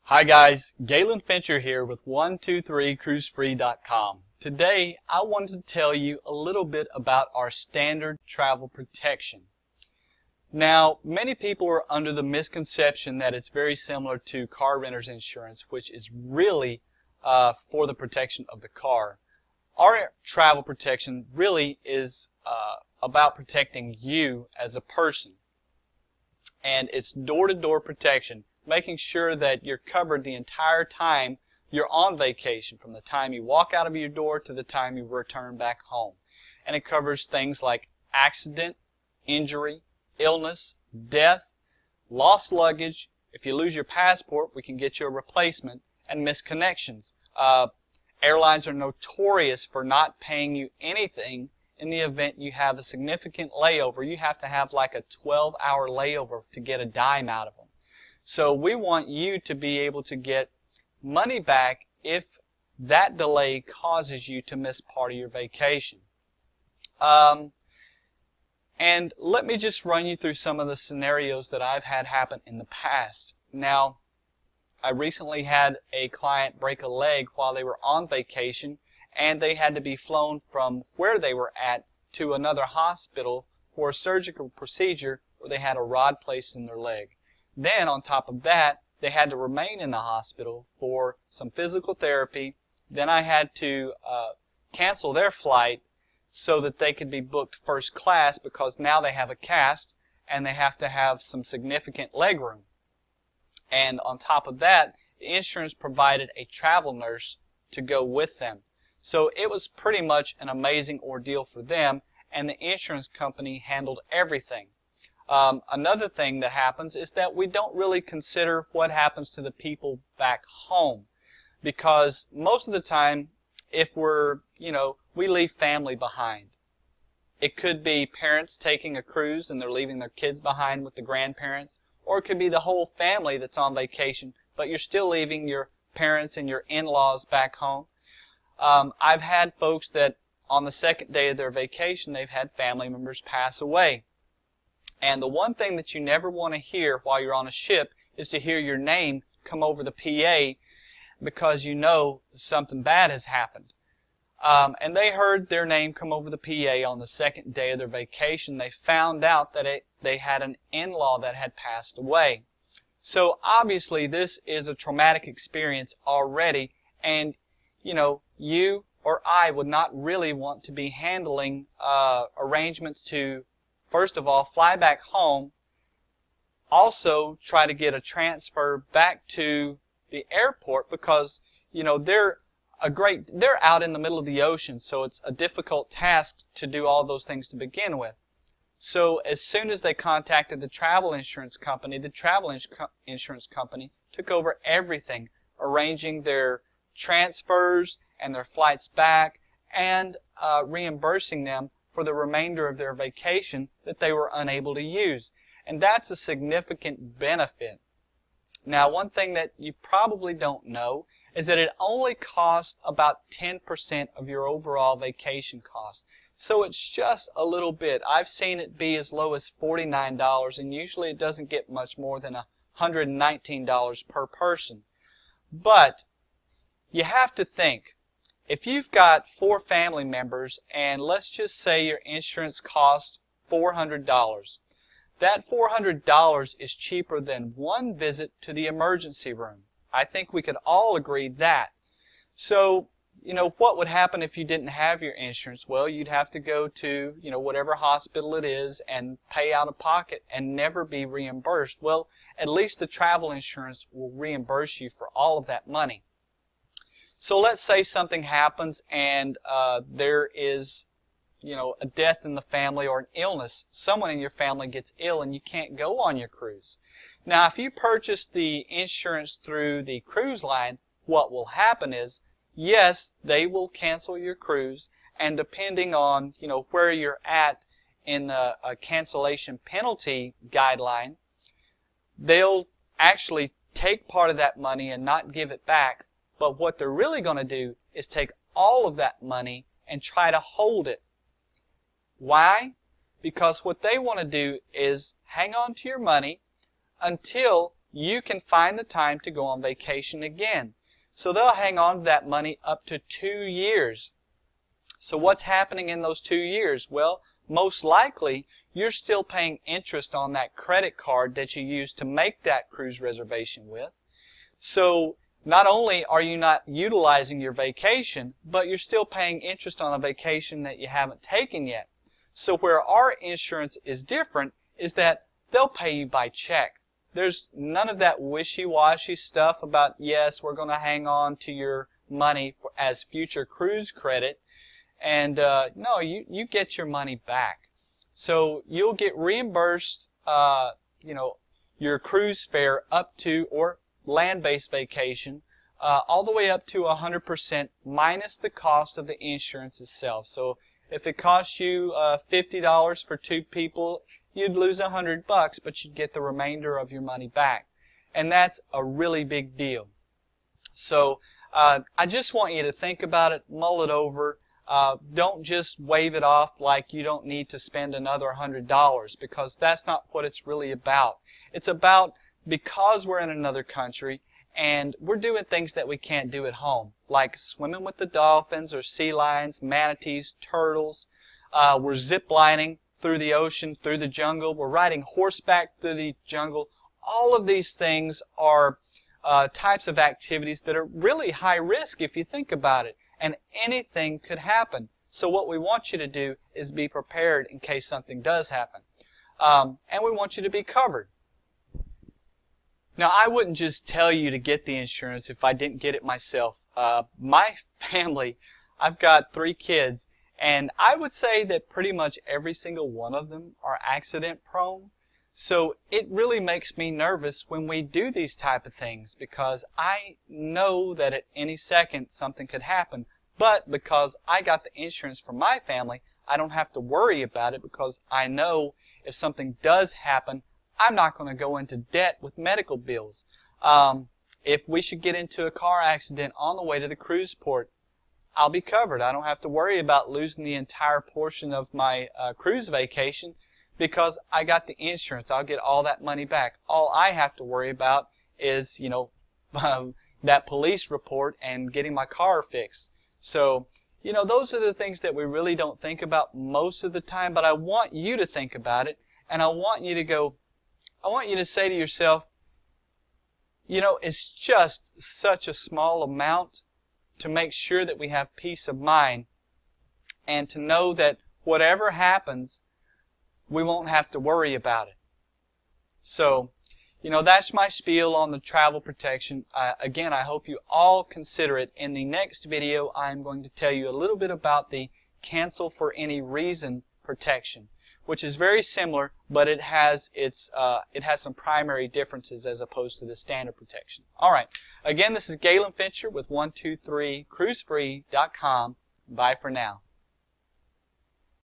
Hi guys, Galen Fincher here with 123cruisefree.com. Today I wanted to tell you a little bit about our standard travel protection. Now, many people are under the misconception that it's very similar to car renter's insurance, which is really for the protection of the car. Our travel protection really is about protecting you as a person, and it's door-to-door protection, making sure that you're covered the entire time you're on vacation, from the time you walk out of your door to the time you return back home. And it covers things like accident, injury, illness, death, lost luggage. If you lose your passport, we can get you a replacement, and misconnections. Airlines are notorious for not paying you anything in the event you have a significant layover. You have to have like a 12-hour layover to get a dime out of them. So we want you to be able to get money back if that delay causes you to miss part of your vacation. And let me just run you through some of the scenarios that I've had happen in the past. Now, I recently had a client break a leg while they were on vacation, and they had to be flown from where they were at to another hospital for a surgical procedure where they had a rod placed in their leg. Then, on top of that, they had to remain in the hospital for some physical therapy. Then I had to cancel their flight so that they could be booked first class, because now they have a cast and they have to have some significant leg room. And on top of that, the insurance provided a travel nurse to go with them. So it was pretty much an amazing ordeal for them, and the insurance company handled everything. Another thing that happens is that we don't really consider what happens to the people back home, because most of the time, if we leave family behind. It could be parents taking a cruise and they're leaving their kids behind with the grandparents, or it could be the whole family that's on vacation, but you're still leaving your parents and your in-laws back home. I've had folks that on the second day of their vacation, they've had family members pass away. And the one thing that you never want to hear while you're on a ship is to hear your name come over the PA, because you know something bad has happened. And they heard their name come over the PA on the second day of their vacation. They found out that they had an in-law that had passed away. So obviously this is a traumatic experience already, and you or I would not really want to be handling arrangements to, first of all, fly back home, also try to get a transfer back to the airport, because they're out in the middle of the ocean, so it's a difficult task to do all those things to begin with. So as soon as they contacted the travel insurance company, the travel insurance company took over everything, arranging their transfers and their flights back, and reimbursing them for the remainder of their vacation that they were unable to use. And that's a significant benefit. Now, one thing that you probably don't know is that it only costs about 10% of your overall vacation cost. So it's just a little bit. I've seen it be as low as $49, and usually it doesn't get much more than $119 per person. But you have to think, if you've got 4 family members, and let's just say your insurance costs $400, that $400 is cheaper than one visit to the emergency room. I think we could all agree that. So, what would happen if you didn't have your insurance? Well, you'd have to go to, whatever hospital it is and pay out of pocket and never be reimbursed. Well, at least the travel insurance will reimburse you for all of that money. So let's say something happens and there is a death in the family or an illness. Someone in your family gets ill and you can't go on your cruise. Now, if you purchase the insurance through the cruise line, what will happen is, yes, they will cancel your cruise, and depending on where you're at in a cancellation penalty guideline, they'll actually take part of that money and not give it back. But what they're really going to do is take all of that money and try to hold it. Why? Because what they want to do is hang on to your money until you can find the time to go on vacation again. So they'll hang on to that money up to 2 years. So what's happening in those 2 years? Well, most likely you're still paying interest on that credit card that you used to make that cruise reservation with. So not only are you not utilizing your vacation, but you're still paying interest on a vacation that you haven't taken yet. So where our insurance is different is that they'll pay you by check. There's none of that wishy-washy stuff about, yes, we're going to hang on to your money as future cruise credit. And no, you get your money back. So you'll get reimbursed, your cruise fare up to, or land-based vacation, all the way up to 100% minus the cost of the insurance itself. So if it costs you $50 for 2 people, you'd lose $100, but you'd get the remainder of your money back. And that's a really big deal. So I just want you to think about it, mull it over. Don't just wave it off like you don't need to spend another $100, because that's not what it's really about. It's about, because we're in another country and we're doing things that we can't do at home, like swimming with the dolphins or sea lions, manatees, turtles. We're zip lining through the ocean, through the jungle. We're riding horseback through the jungle. All of these things are types of activities that are really high risk if you think about it. And anything could happen. So what we want you to do is be prepared in case something does happen. And we want you to be covered. Now, I wouldn't just tell you to get the insurance if I didn't get it myself. My family, I've got 3 kids, and I would say that pretty much every single one of them are accident prone. So it really makes me nervous when we do these type of things, because I know that at any second something could happen. But because I got the insurance for my family, I don't have to worry about it, because I know if something does happen, I'm not going to go into debt with medical bills. If we should get into a car accident on the way to the cruise port, I'll be covered. I don't have to worry about losing the entire portion of my cruise vacation, because I got the insurance. I'll get all that money back. All I have to worry about is, that police report and getting my car fixed. So, those are the things that we really don't think about most of the time, but I want you to think about it, and I want you to say to yourself, it's just such a small amount to make sure that we have peace of mind, and to know that whatever happens, we won't have to worry about it. So, that's my spiel on the travel protection. Again, I hope you all consider it. In the next video, I'm going to tell you a little bit about the cancel for any reason protection, which is very similar, but it has some primary differences as opposed to the standard protection. All right. Again, this is Galen Fincher with 123cruisefree.com. Bye for now.